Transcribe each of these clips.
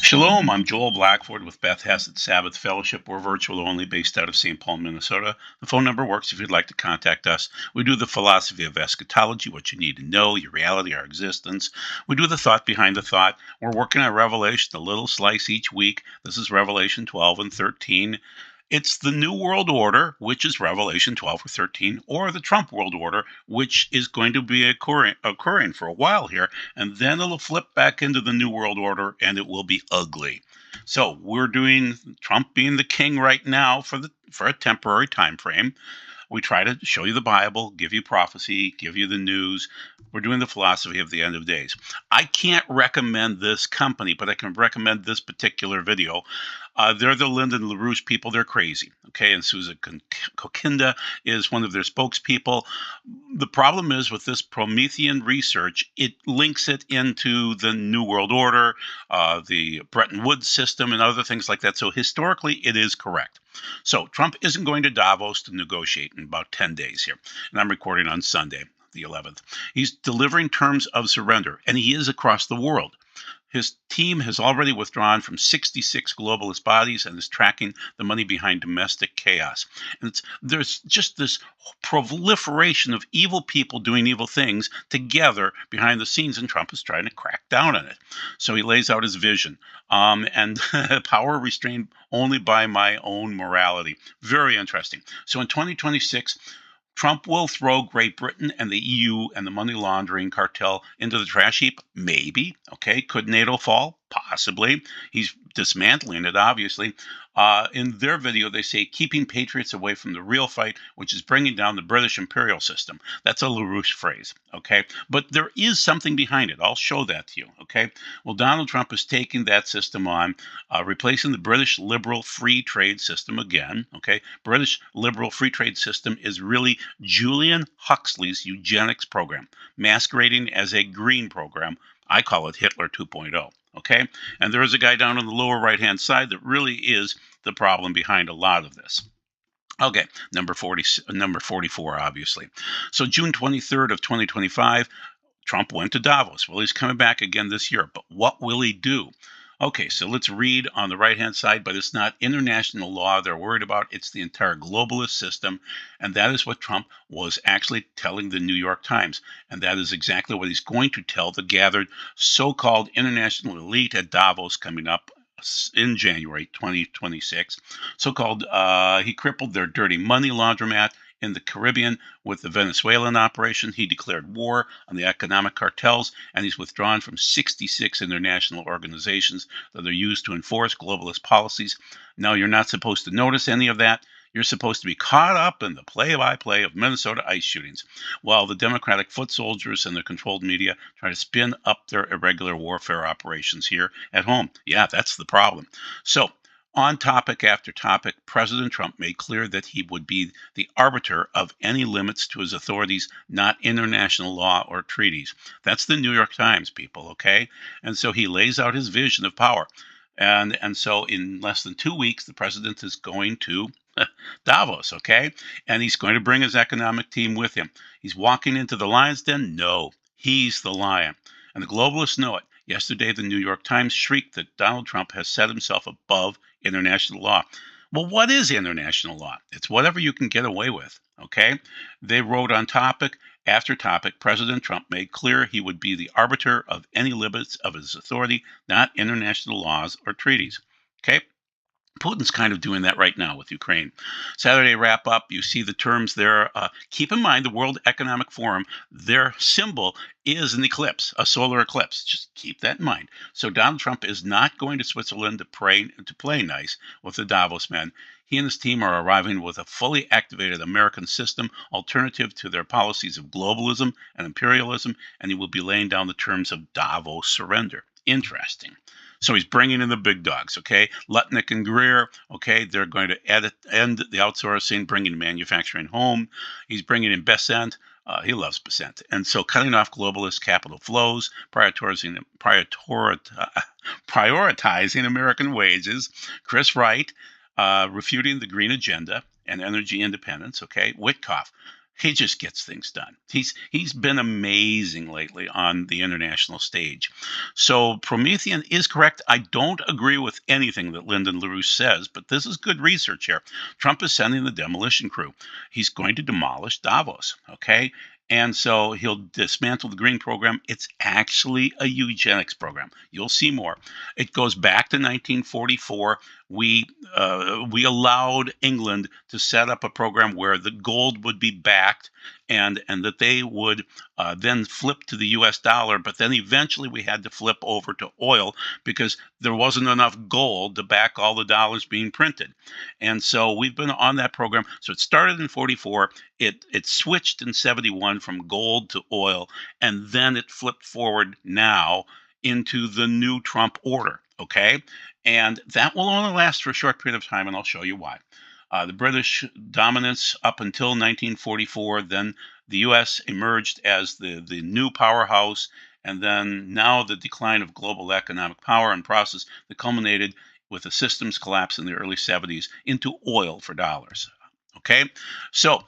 Shalom, I'm Joel Blackford with Beth Hesed Sabbath Fellowship. We're virtual only based out of St. Paul, Minnesota. The phone number works if you'd like to contact us. We do the philosophy of eschatology, what you need to know, your reality, our existence. We do the thought behind the thought. We're working on Revelation, a little slice each week. This is Revelation 12 and 13. It's the New World Order, which is Revelation 12 or 13, or the Trump World Order, which is going to be occurring for a while here, and then it'll flip back into the New World Order, and it will be ugly. So we're doing Trump being the king right now for a temporary time frame. We try to show you the Bible, give you prophecy, give you the news. We're doing the philosophy of the end of days. I can't recommend this company, but I can recommend this particular video. They're the Lyndon LaRouche people. They're crazy. Okay, and Susan Kokinda is one of their spokespeople. The problem is with this Promethean research, it links it into the New World Order, the Bretton Woods system, and other things like that. So historically, it is correct. So Trump isn't going to Davos to negotiate in about 10 days here. And I'm recording on Sunday, the 11th. He's delivering terms of surrender, and he is across the world. His team has already withdrawn from 66 globalist bodies and is tracking the money behind domestic chaos. And there's just this proliferation of evil people doing evil things together behind the scenes, and Trump is trying to crack down on it. So he lays out his vision. And power restrained only by my own morality. Very interesting. So in 2026, Trump will throw Great Britain and the EU and the money laundering cartel into the trash heap? Maybe. Okay. Could NATO fall? Possibly. He's dismantling it, obviously. In their video, they say keeping patriots away from the real fight, which is bringing down the British imperial system. That's a LaRouche phrase, okay? But there is something behind it. I'll show that to you, okay? Well, Donald Trump is taking that system on, replacing the British liberal free trade system again, okay? British liberal free trade system is really Julian Huxley's eugenics program, masquerading as a green program. I call it Hitler 2.0. Okay, and there is a guy down on the lower right-hand side that really is the problem behind a lot of this. Okay, number 44, obviously. So June 23rd of 2025, Trump went to Davos. Well, he's coming back again this year, but what will he do? Okay, so let's read on the right-hand side, but it's not international law they're worried about. It's the entire globalist system, and that is what Trump was actually telling the New York Times, and that is exactly what he's going to tell the gathered so-called international elite at Davos coming up in January 2026. So-called, he crippled their dirty money laundromat in the Caribbean with the Venezuelan operation. He declared war on the economic cartels, and he's withdrawn from 66 international organizations that are used to enforce globalist policies. Now, you're not supposed to notice any of that. You're supposed to be caught up in the play-by-play of Minnesota ICE shootings, while the Democratic foot soldiers and the controlled media try to spin up their irregular warfare operations here at home. Yeah, that's the problem. So, on topic after topic, President Trump made clear that he would be the arbiter of any limits to his authorities, not international law or treaties. That's the New York Times, people, okay? And so he lays out his vision of power. And so in less than 2 weeks, the president is going to Davos, okay? And he's going to bring his economic team with him. He's walking into the lion's den? No, he's the lion. And the globalists know it. Yesterday, the New York Times shrieked that Donald Trump has set himself above international law. Well, what is international law? It's whatever you can get away with, okay? They wrote on topic after topic, President Trump made clear he would be the arbiter of any limits of his authority, not international laws or treaties, okay? Putin's kind of doing that right now with Ukraine. Saturday wrap up, you see the terms there. Keep in mind the World Economic Forum, their symbol is an eclipse, a solar eclipse. Just keep that in mind. So Donald Trump is not going to Switzerland to play nice with the Davos men. He and his team are arriving with a fully activated American system alternative to their policies of globalism and imperialism, and he will be laying down the terms of Davos surrender. Interesting. So he's bringing in the big dogs, okay? Lutnick and Greer, okay? They're going to end the outsourcing, bringing manufacturing home. He's bringing in Besant. He loves Besant. And so cutting off globalist capital flows, prioritizing American wages. Chris Wright, refuting the green agenda and energy independence, okay? Witkoff. He just gets things done. He's been amazing lately on the international stage. So Promethean is correct. I don't agree with anything that Lyndon LaRouche says, but this is good research here. Trump is sending the demolition crew. He's going to demolish Davos, okay? And so he'll dismantle the green program. It's actually a eugenics program. You'll see more. It goes back to 1944. We allowed England to set up a program where the gold would be backed, and that they would then flip to the U.S. dollar. But then eventually we had to flip over to oil because there wasn't enough gold to back all the dollars being printed. And so we've been on that program. So it started in 44. It switched in 71 from gold to oil, and then it flipped forward now into the new Trump order. Okay. And that will only last for a short period of time, and I'll show you why. The British dominance up until 1944, then the U.S. emerged as the new powerhouse, and then now the decline of global economic power and process that culminated with the system's collapse in the early 70s into oil for dollars. Okay, so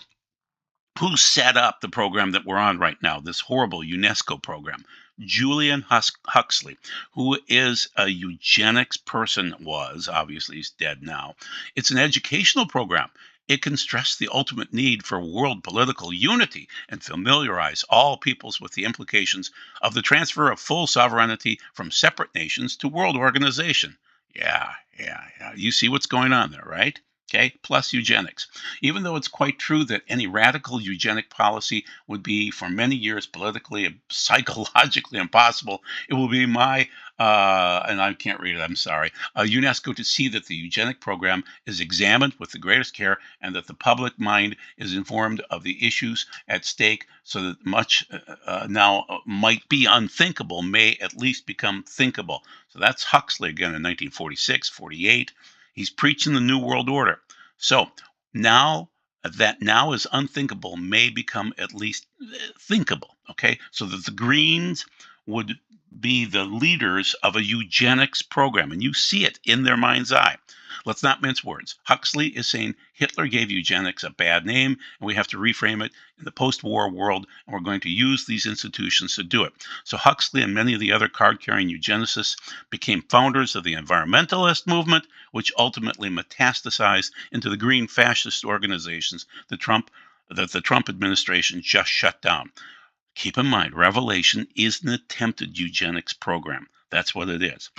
who set up the program that we're on right now, this horrible UNESCO program? Julian Huxley, who is a eugenics person, was, obviously he's dead now. It's an educational program. It can stress the ultimate need for world political unity and familiarize all peoples with the implications of the transfer of full sovereignty from separate nations to world organization. Yeah. You see what's going on there, right? Okay, plus eugenics. Even though it's quite true that any radical eugenic policy would be for many years politically and psychologically impossible, it will be my, and I can't read it, I'm sorry, UNESCO to see that the eugenic program is examined with the greatest care and that the public mind is informed of the issues at stake so that much now might be unthinkable may at least become thinkable. So that's Huxley again in 1946, 48. He's preaching the New World Order. So now that now is unthinkable may become at least thinkable. Okay, so that the Greens would be the leaders of a eugenics program, and you see it in their mind's eye. Let's not mince words. Huxley is saying Hitler gave eugenics a bad name, and we have to reframe it in the post-war world, and we're going to use these institutions to do it. So Huxley and many of the other card-carrying eugenicists became founders of the environmentalist movement, which ultimately metastasized into the green fascist organizations that the Trump administration just shut down. Keep in mind, Revelation is an attempted eugenics program. That's what it is.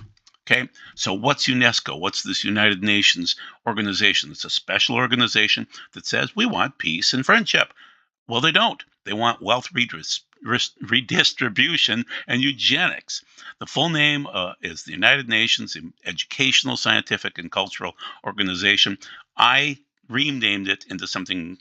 Okay, so what's UNESCO? What's this United Nations organization? It's a special organization that says we want peace and friendship. Well, they don't. They want wealth redistribution and eugenics. The full name is the United Nations Educational, Scientific, and Cultural Organization. I renamed it into something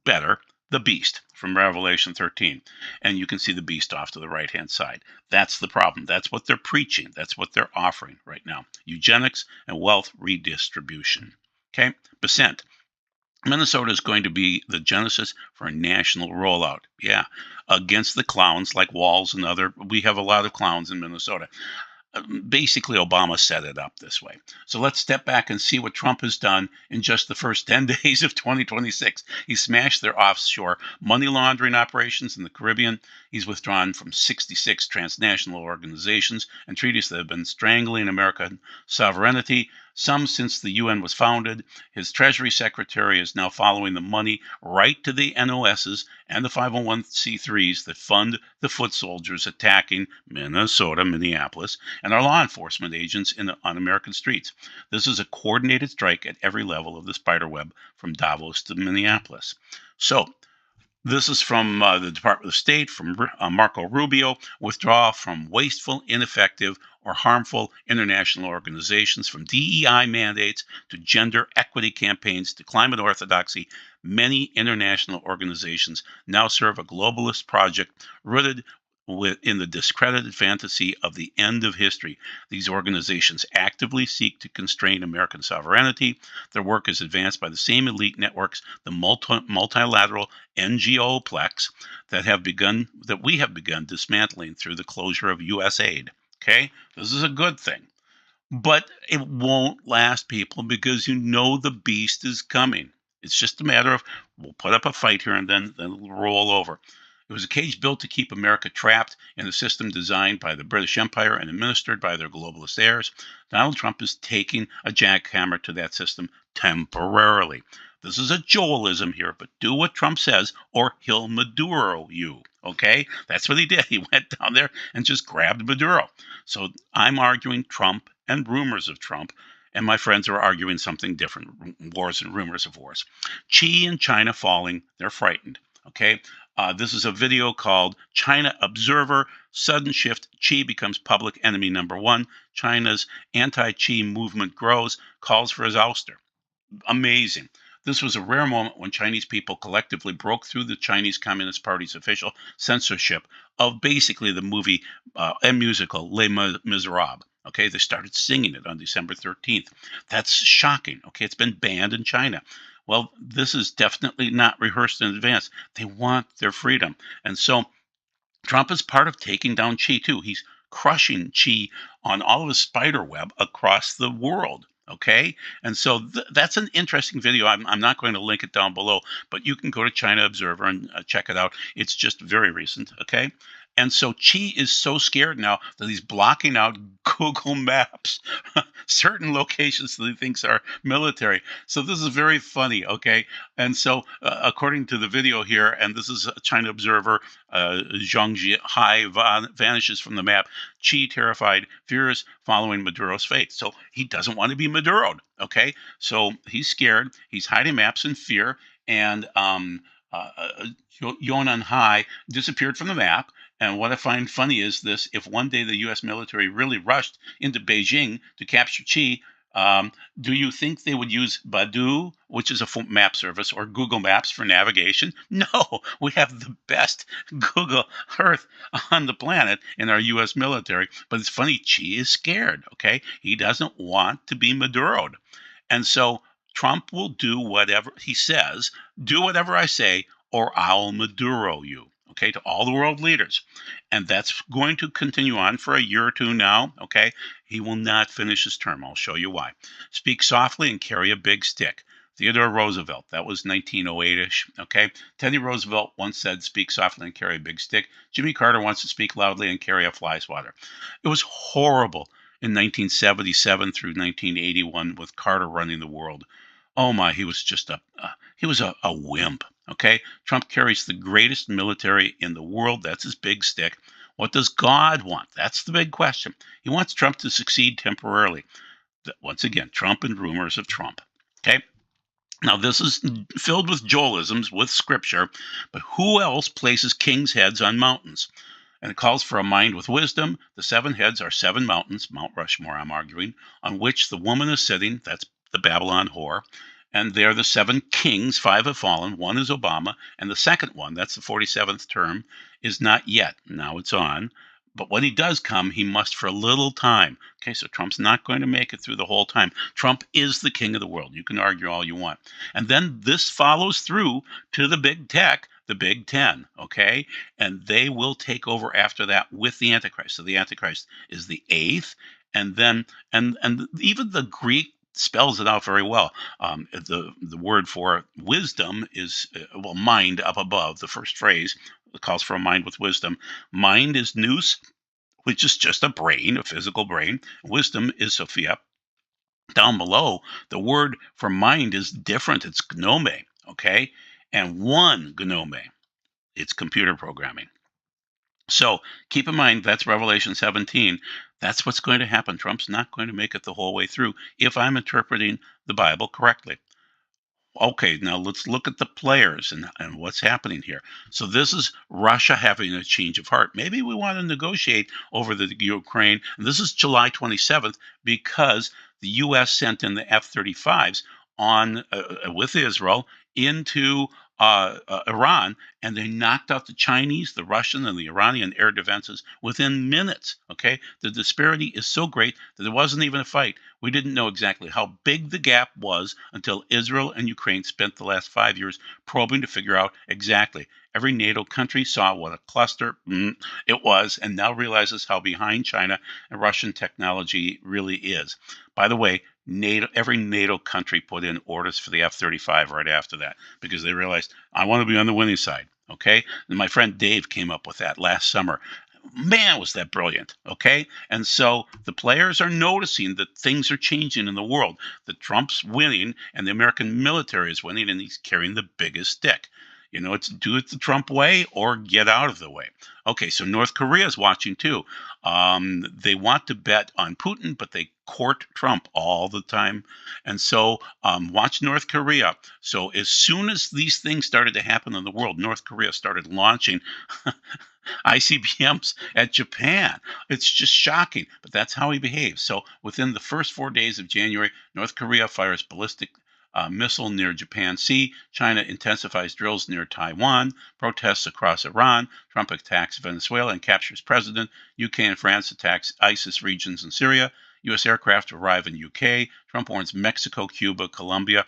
better, the beast from Revelation 13. And you can see the beast off to the right-hand side. That's the problem. That's what they're preaching. That's what they're offering right now. Eugenics and wealth redistribution. Okay? Percent. Minnesota is going to be the genesis for a national rollout. Yeah, against the clowns like Walls and other. We have a lot of clowns in Minnesota. Basically, Obama set it up this way. So let's step back and see what Trump has done in just the first 10 days of 2026. He smashed their offshore money laundering operations in the Caribbean. He's withdrawn from 66 transnational organizations and treaties that have been strangling American sovereignty, some since the UN was founded. His Treasury Secretary is now following the money right to the NOSs and the 501c3s that fund the foot soldiers attacking Minnesota, Minneapolis, and our law enforcement agents on American streets. This is a coordinated strike at every level of the spider web from Davos to Minneapolis. So this is from the Department of State, from Marco Rubio. Withdraw from wasteful, ineffective, or harmful international organizations, from DEI mandates to gender equity campaigns to climate orthodoxy. Many international organizations now serve a globalist project rooted in the discredited fantasy of the end of history. These organizations actively seek to constrain American sovereignty. Their work is advanced by the same elite networks, the multilateral NGO-plex that we have begun dismantling through the closure of U.S. aid. Okay, this is a good thing, but it won't last, people, because you know the beast is coming. It's just a matter of we'll put up a fight here and then it'll roll over. It was a cage built to keep America trapped in a system designed by the British Empire and administered by their globalist heirs. Donald Trump is taking a jackhammer to that system temporarily. This is a Joelism here, but do what Trump says or he'll Maduro you. Okay? That's what he did. He went down there and just grabbed Maduro. So I'm arguing Trump and rumors of Trump, and my friends are arguing something different, wars and rumors of wars. Xi and China falling, they're frightened. Okay? This is a video called China Observer, Sudden Shift, Xi Becomes Public Enemy Number One. China's anti-Xi movement grows, calls for his ouster. Amazing. This was a rare moment when Chinese people collectively broke through the Chinese Communist Party's official censorship of basically the movie and musical Les Miserables. Okay, they started singing it on December 13th. That's shocking. Okay, it's been banned in China. Well, this is definitely not rehearsed in advance. They want their freedom. And so Trump is part of taking down Xi, too. He's crushing Xi on all of his spider web across the world. Okay. And so that's an interesting video. I'm not going to link it down below, but you can go to China Observer and check it out. It's just very recent. Okay. And so Xi is so scared now that he's blocking out Google Maps, certain locations that he thinks are military. So this is very funny, okay? And so, according to the video here, and this is China Observer, Zhang Hai vanishes from the map. Xi terrified, fears following Maduro's fate. So he doesn't want to be Maduroed, okay? So he's scared. He's hiding maps in fear, and Yonan Hai disappeared from the map. And what I find funny is this: if one day the U.S. military really rushed into Beijing to capture Xi, do you think they would use Baidu, which is a map service, or Google Maps for navigation? No, we have the best Google Earth on the planet in our U.S. military. But it's funny, Xi is scared, okay? He doesn't want to be Maduroed. And so Trump will do whatever he says, do whatever I say, or I'll Maduro you. Okay, to all the world leaders. And that's going to continue on for a year or two now. Okay, he will not finish his term. I'll show you why. Speak softly and carry a big stick. Theodore Roosevelt, that was 1908-ish. Okay, Teddy Roosevelt once said, speak softly and carry a big stick. Jimmy Carter wants to speak loudly and carry a fly swatter. It was horrible in 1977 through 1981 with Carter running the world. Oh my, he was just a wimp. Okay, Trump carries the greatest military in the world. That's his big stick. What does God want? That's the big question. He wants Trump to succeed temporarily. Once again, Trump and rumors of Trump. Okay. Now, this is filled with Joelisms, with scripture, but who else places kings' heads on mountains? And it calls for a mind with wisdom. The 7 heads are 7 mountains, Mount Rushmore, I'm arguing, on which the woman is sitting. That's the Babylon whore. And they're the 7 kings. 5 have fallen. 1 is Obama. And the second one, that's the 47th term, is not yet. Now it's on. But when he does come, he must for a little time. Okay, so Trump's not going to make it through the whole time. Trump is the king of the world. You can argue all you want. And then this follows through to the big tech, the Big Ten, okay? And they will take over after that with the Antichrist. So the Antichrist is the 8th. And then, and even the Greek spells it out very well. The word for wisdom is, mind up above, the first phrase. It calls for a mind with wisdom. Mind is nous, which is just a brain, a physical brain. Wisdom is Sophia. Down below, the word for mind is different. It's gnome, okay? And one gnome, it's computer programming. So keep in mind, that's Revelation 17. That's what's going to happen. Trump's not going to make it the whole way through if I'm interpreting the Bible correctly. Okay, now let's look at the players and what's happening here. So this is Russia having a change of heart. Maybe we want to negotiate over the Ukraine. And this is July 27th because the U.S. sent in the F-35s on with Israel into Iran, and they knocked out the Chinese, the Russian, and the Iranian air defenses within minutes. Okay, the disparity is so great that there wasn't even a fight. We didn't know exactly how big the gap was until Israel and Ukraine spent the last 5 years probing to figure out exactly. Every NATO country saw what a cluster it was and now realizes how behind China and Russian technology really is. By the way, every NATO country put in orders for the F-35 right after that because they realized, I want to be on the winning side. Okay. And my friend Dave came up with that last summer. Man, was that brilliant. Okay. And so the players are noticing that things are changing in the world, that Trump's winning and the American military is winning, and he's carrying the biggest stick. It's do it the Trump way or get out of the way. Okay, so North Korea is watching too. They want to bet on Putin, but they court Trump all the time. And so watch North Korea. So as soon as these things started to happen in the world, North Korea started launching ICBMs at Japan. It's just shocking, but that's how he behaves. So within the first 4 days of January, North Korea fires ballistic missile near Japan Sea. China intensifies drills near Taiwan. Protests across Iran. Trump attacks Venezuela and captures president. UK and France attacks ISIS regions in Syria. U.S. aircraft arrive in UK. Trump warns Mexico, Cuba, Colombia.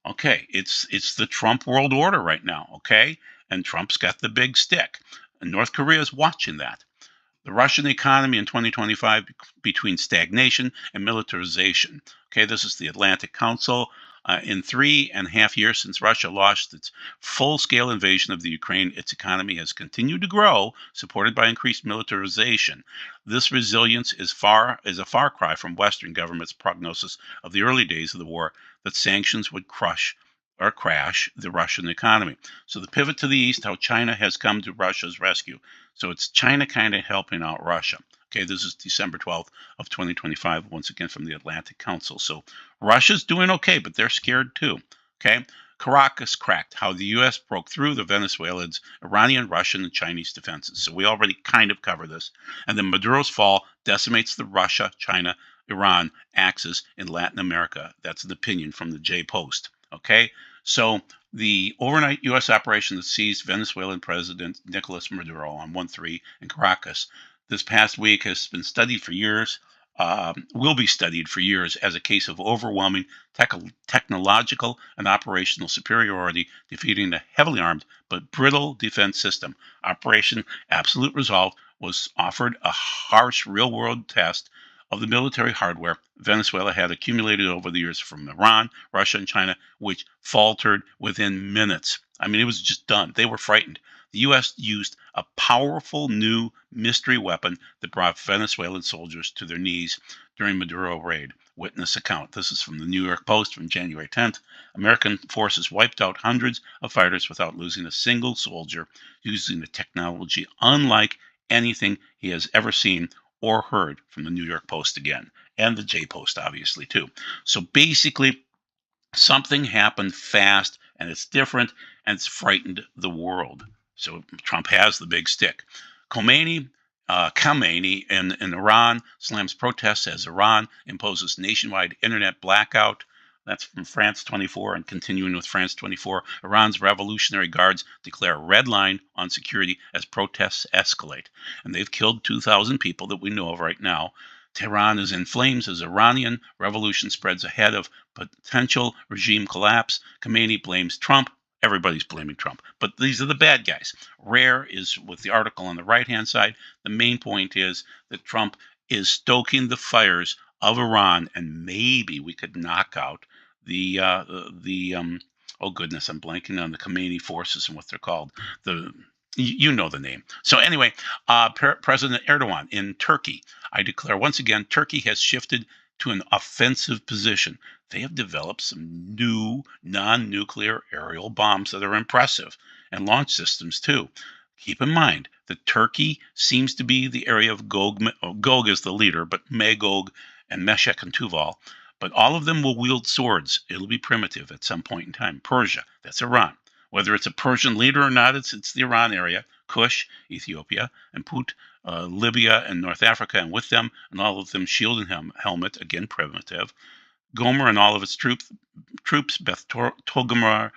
Okay, it's the Trump world order right now, okay? And Trump's got the big stick. And North Korea is watching that. The Russian economy in 2025 between stagnation and militarization. Okay, this is the Atlantic Council. In 3.5 years since Russia launched its full-scale invasion of the Ukraine, its economy has continued to grow, supported by increased militarization. This resilience is a far cry from Western governments' prognosis of the early days of the war that sanctions would crash the Russian economy. So the pivot to the east, how China has come to Russia's rescue. So it's China kind of helping out Russia. Okay, this is December 12th of 2025, once again from the Atlantic Council. So Russia's doing okay, but they're scared too. Okay, Caracas cracked, how the U.S. broke through the Venezuelans, Iranian, Russian, and Chinese defenses. So we already kind of cover this. And then Maduro's fall decimates the Russia, China, Iran axis in Latin America. That's an opinion from the J Post. Okay, so the overnight U.S. operation that seized Venezuelan President Nicolas Maduro on 1/3 in Caracas this past week has been studied for years, will be studied for years as a case of overwhelming technological and operational superiority, defeating a heavily armed but brittle defense system. Operation Absolute Resolve was offered a harsh real-world test of the military hardware Venezuela had accumulated over the years from Iran, Russia, and China, which faltered within minutes. I mean, it was just done. They were frightened. The U.S. used a powerful new mystery weapon that brought Venezuelan soldiers to their knees during Maduro raid. Witness account. This is from the New York Post from January 10th. American forces wiped out hundreds of fighters without losing a single soldier, using a technology unlike anything he has ever seen or heard, from the New York Post again, and the J Post, obviously, too. So basically, something happened fast, and it's different, and it's frightened the world. So Trump has the big stick. Khomeini in Iran slams protests as Iran imposes nationwide internet blackout. That's from France 24, and continuing with France 24, Iran's Revolutionary Guards declare red line on security as protests escalate. And they've killed 2,000 people that we know of right now. Tehran is in flames as Iranian revolution spreads ahead of potential regime collapse. Khomeini blames Trump. Everybody's blaming Trump, but these are the bad guys. Rare is with the article on the right-hand side. The main point is that Trump is stoking the fires of Iran, and maybe we could knock out the oh goodness, I'm blanking on the Khomeini forces and what they're called. You know the name. So anyway, President Erdogan in Turkey. I declare once again, Turkey has shifted to an offensive position. They have developed some new non-nuclear aerial bombs that are impressive, and launch systems too. Keep in mind that Turkey seems to be the area of Gog. Gog is the leader, but Magog and Meshech and Tuval. But all of them will wield swords. It'll be primitive at some point in time. Persia, that's Iran. Whether it's a Persian leader or not, it's the Iran area. Kush, Ethiopia, and Put, Libya, and North Africa, and with them, and all of them shield and helmet, again primitive. Gomer and all of its troops, Beth Togarmah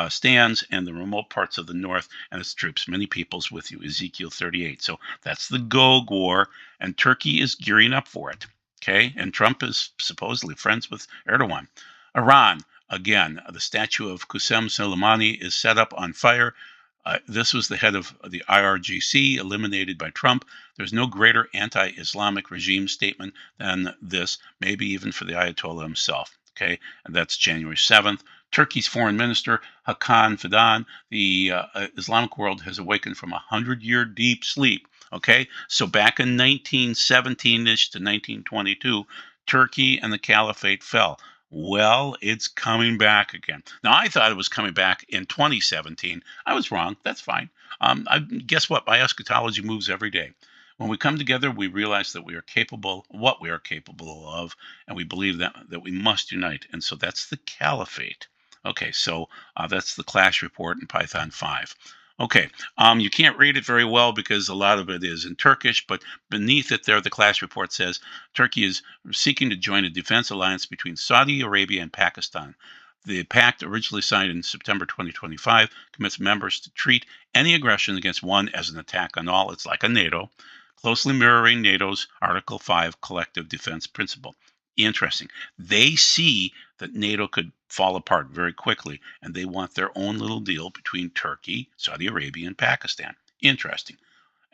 stands, and the remote parts of the north and its troops, many peoples with you, Ezekiel 38. So that's the Gog War, and Turkey is gearing up for it. Okay, and Trump is supposedly friends with Erdogan. Iran, again, the statue of Qasem Soleimani is set up on fire. This was the head of the IRGC, eliminated by Trump. There's no greater anti-Islamic regime statement than this, maybe even for the Ayatollah himself. Okay, and that's January 7th. Turkey's foreign minister, Hakan Fidan, the Islamic world has awakened from a 100-year deep sleep. Okay, so back in 1917-ish to 1922, Turkey and the caliphate fell. Well, it's coming back again. Now, I thought it was coming back in 2017. I was wrong. That's fine. Guess what? My eschatology moves every day. When we come together, we realize that we are capable, what we are capable of, and we believe that we must unite. And so that's the caliphate. Okay, so that's the Clash report in Python 5. Okay, you can't read it very well because a lot of it is in Turkish, but beneath it there, the Clash report says Turkey is seeking to join a defense alliance between Saudi Arabia and Pakistan. The pact, originally signed in September 2025, commits members to treat any aggression against one as an attack on all. It's like a NATO, closely mirroring NATO's Article 5 collective defense principle. Interesting. They see that NATO could fall apart very quickly, and they want their own little deal between Turkey, Saudi Arabia, and Pakistan. Interesting.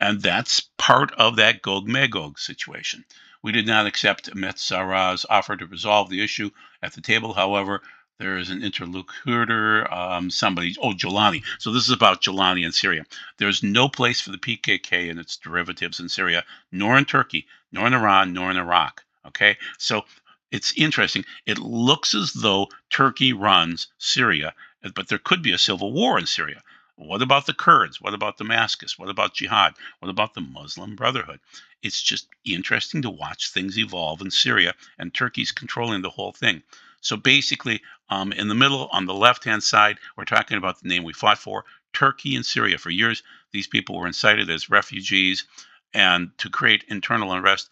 And that's part of that Gog-Magog situation. We did not accept Metzara's offer to resolve the issue at the table. However, there is an interlocutor, Jolani. So this is about Jolani in Syria. There's no place for the PKK and its derivatives in Syria, nor in Turkey, nor in Iran, nor in Iraq. Okay, so it's interesting. It looks as though Turkey runs Syria, but there could be a civil war in Syria. What about the Kurds? What about Damascus? What about jihad? What about the Muslim Brotherhood? It's just interesting to watch things evolve in Syria, and Turkey's controlling the whole thing. So basically, in the middle, on the left-hand side, we're talking about the name we fought for, Turkey and Syria. For years, these people were incited as refugees and to create internal unrest.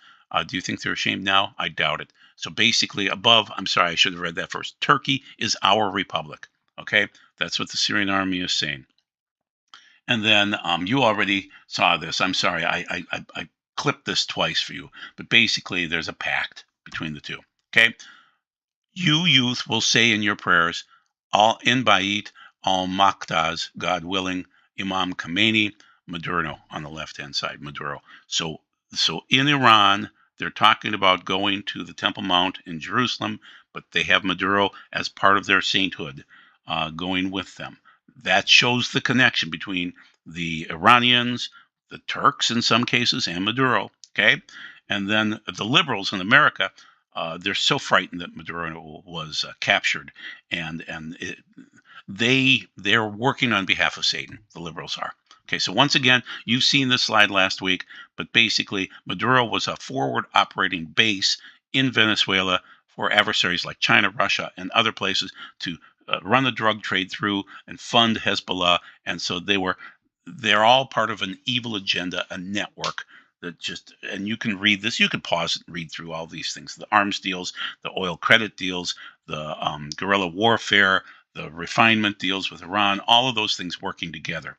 Do you think they're ashamed now? I doubt it. So basically, above, I'm sorry, I should have read that first. Turkey is our republic. Okay, that's what the Syrian army is saying. And then you already saw this. I'm sorry, I clipped this twice for you, but basically, there's a pact between the two. Okay, you youth will say in your prayers, Al in Bait al Maktaz, God willing, Imam Khomeini, Maduro on the left-hand side, Maduro. So in Iran, they're talking about going to the Temple Mount in Jerusalem, but they have Maduro as part of their sainthood going with them. That shows the connection between the Iranians, the Turks in some cases, and Maduro. Okay, and then the liberals in America, they're so frightened that Maduro was captured, and they're working on behalf of Satan. The liberals are. Okay, so once again, you've seen this slide last week, but basically, Maduro was a forward operating base in Venezuela for adversaries like China, Russia, and other places to run the drug trade through and fund Hezbollah. And so they're all part of an evil agenda, a network that just, and you can read this, you can pause and read through all these things, the arms deals, the oil credit deals, the guerrilla warfare, the refinement deals with Iran, all of those things working together.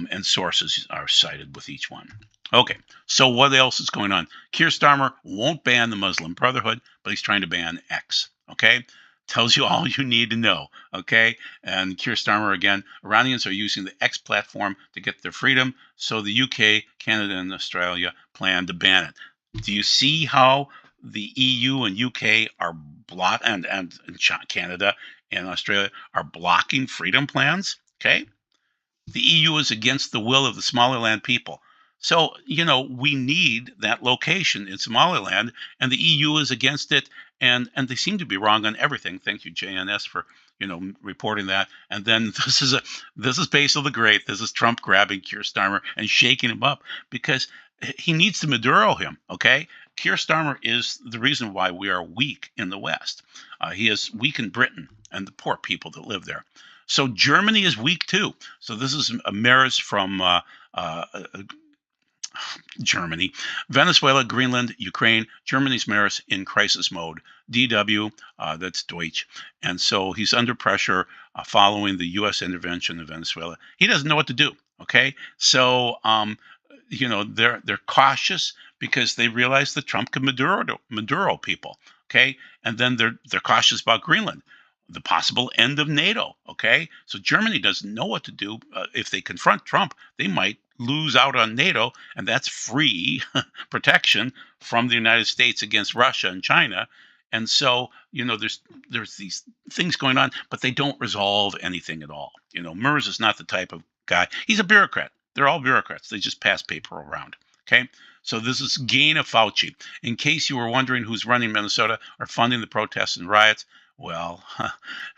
And sources are cited with each one. Okay, so what else is going on? Keir Starmer won't ban the Muslim Brotherhood, but he's trying to ban X. Okay, tells you all you need to know. Okay, and Keir Starmer again, Iranians are using the X platform to get their freedom, so the UK, Canada, and Australia plan to ban it. Do you see how the EU and UK are and Canada and Australia are blocking freedom plans? Okay. The EU is against the will of the Somaliland people. So, we need that location in Somaliland, and the EU is against it, and they seem to be wrong on everything. Thank you, JNS, for reporting that. And then this is Basil the Great. This is Trump grabbing Keir Starmer and shaking him up because he needs to Maduro him. Okay, Keir Starmer is the reason why we are weak in the West. He is weak in Britain and the poor people that live there. So Germany is weak too. So this is a Maris from Germany, Venezuela, Greenland, Ukraine. Germany's Maris in crisis mode. DW, that's Deutsch. And so he's under pressure following the U.S. intervention in Venezuela. He doesn't know what to do. Okay, so they're cautious because they realize that Trump can Maduro people. Okay, and then they're cautious about Greenland. the possible end of NATO. Okay, so Germany doesn't know what to do. If they confront Trump, they might lose out on NATO, and that's free protection from the United States against Russia and China. And so, there's these things going on, but they don't resolve anything at all. Merz is not the type of guy. He's a bureaucrat. They're all bureaucrats. They just pass paper around. Okay, so this is gain of Fauci. In case you were wondering who's running Minnesota or funding the protests and riots, well,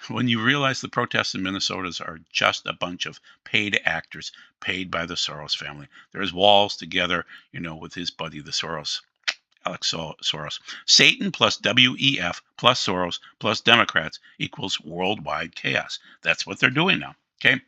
when you realize the protests in Minnesota are just a bunch of paid actors paid by the Soros family. There's Walls together, with his buddy, the Alex Soros. Satan plus WEF plus Soros plus Democrats equals worldwide chaos. That's what they're doing now. Okay.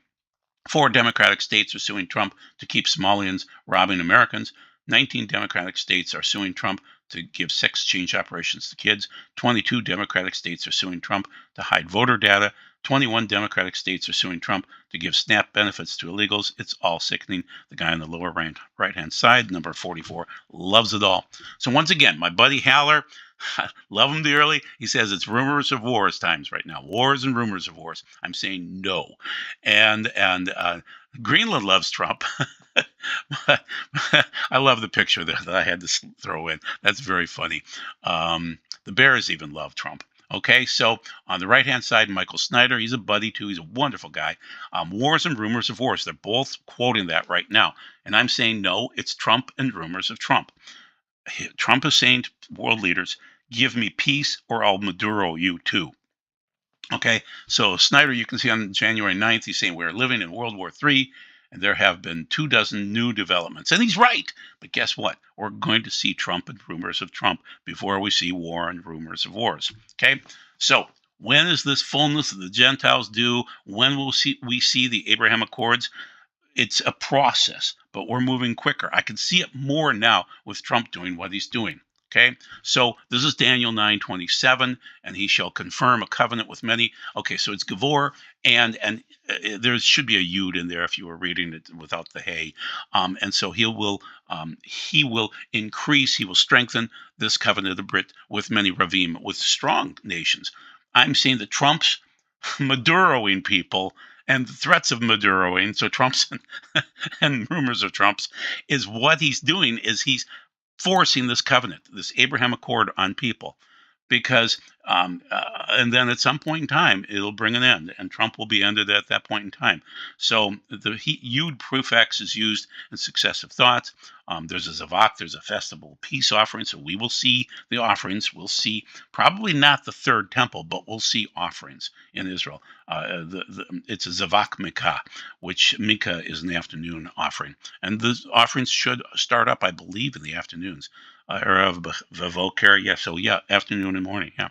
4 Democratic states are suing Trump to keep Somalians robbing Americans. 19 Democratic states are suing Trump to give sex change operations to kids. 22 Democratic states are suing Trump to hide voter data. 21 Democratic states are suing Trump to give SNAP benefits to illegals. It's all sickening. The guy on the lower right-hand side, number 44, loves it all. So once again, my buddy Haller, love him dearly. He says it's rumors of wars times right now. Wars and rumors of wars. I'm saying no. And Greenland loves Trump. I love the picture there that I had to throw in. That's very funny. The Bears even love Trump. Okay, so on the right-hand side, Michael Snyder, he's a buddy too. He's a wonderful guy. Wars and rumors of wars. They're both quoting that right now. And I'm saying, no, it's Trump and rumors of Trump. Trump is saying to world leaders, give me peace or I'll Maduro you too. Okay, so Snyder, you can see on January 9th, he's saying we're living in World War III, and there have been 24 new developments. And he's right. But guess what? We're going to see Trump and rumors of Trump before we see war and rumors of wars. Okay, so when is this fullness of the Gentiles due? When will we see the Abraham Accords? It's a process, but we're moving quicker. I can see it more now with Trump doing what he's doing. Okay, so this is Daniel 9:27, and he shall confirm a covenant with many. Okay, so it's Gavor, and there should be a yud in there if you were reading it without the hey. And so he will increase, he will strengthen this covenant of the Brit with many ravim, with strong nations. I'm saying that Trump's Maduroing people and the threats of Maduroing, so Trump's and rumors of Trump's, is what he's doing is he's forcing this covenant, this Abraham Accord on people, because and then at some point in time it'll bring an end, and Trump will be ended at that point in time. So the Yud prefix is used in successive thoughts. There's a Zavak, there's a festival peace offering, so we will see the offerings. We'll see probably not the third temple, but we'll see offerings in Israel. It's a Zavak Mikah, which Mikah is an afternoon offering, and the offerings should start up, I believe, in the afternoons. Erev Vavoker, yeah. So yeah, afternoon and morning, yeah.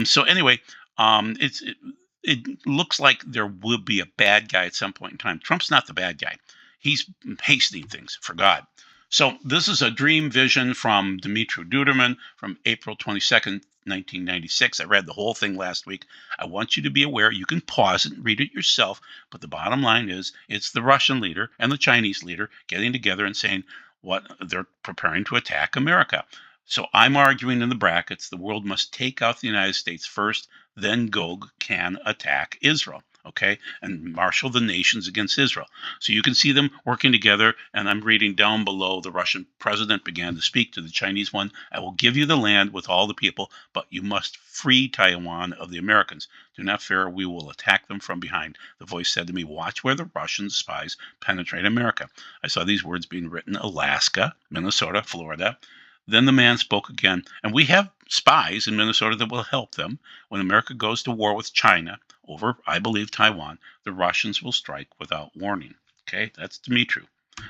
So anyway, it looks like there will be a bad guy at some point in time. Trump's not the bad guy. He's hastening things, for God. So this is a dream vision from Dmitry Duderman from April 22nd, 1996. I read the whole thing last week. I want you to be aware. You can pause it and read it yourself. But the bottom line is it's the Russian leader and the Chinese leader getting together and saying what they're preparing to attack America. So I'm arguing in the brackets, the world must take out the United States first, then Gog can attack Israel, okay, and marshal the nations against Israel. So you can see them working together, and I'm reading down below, the Russian president began to speak to the Chinese one. I will give you the land with all the people, but you must free Taiwan of the Americans. Do not fear, we will attack them from behind. The voice said to me, watch where the Russian spies penetrate America. I saw these words being written, Alaska, Minnesota, Florida. Then the man spoke again, and we have spies in Minnesota that will help them. When America goes to war with China over, I believe, Taiwan, the Russians will strike without warning. Okay, that's Dmitry.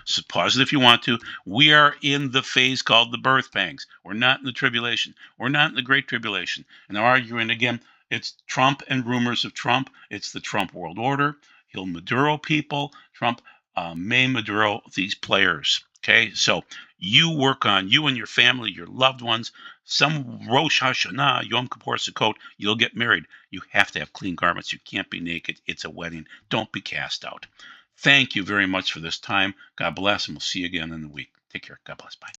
So pause it if you want to. We are in the phase called the birth pangs. We're not in the tribulation. We're not in the great tribulation. And I'm arguing again, it's Trump and rumors of Trump. It's the Trump world order. He'll Maduro people. Trump may Maduro these players. Okay, so you work on you and your family, your loved ones. Some Rosh Hashanah, Yom Kippur, Sukkot, you'll get married. You have to have clean garments. You can't be naked. It's a wedding. Don't be cast out. Thank you very much for this time. God bless, and we'll see you again in the week. Take care. God bless. Bye.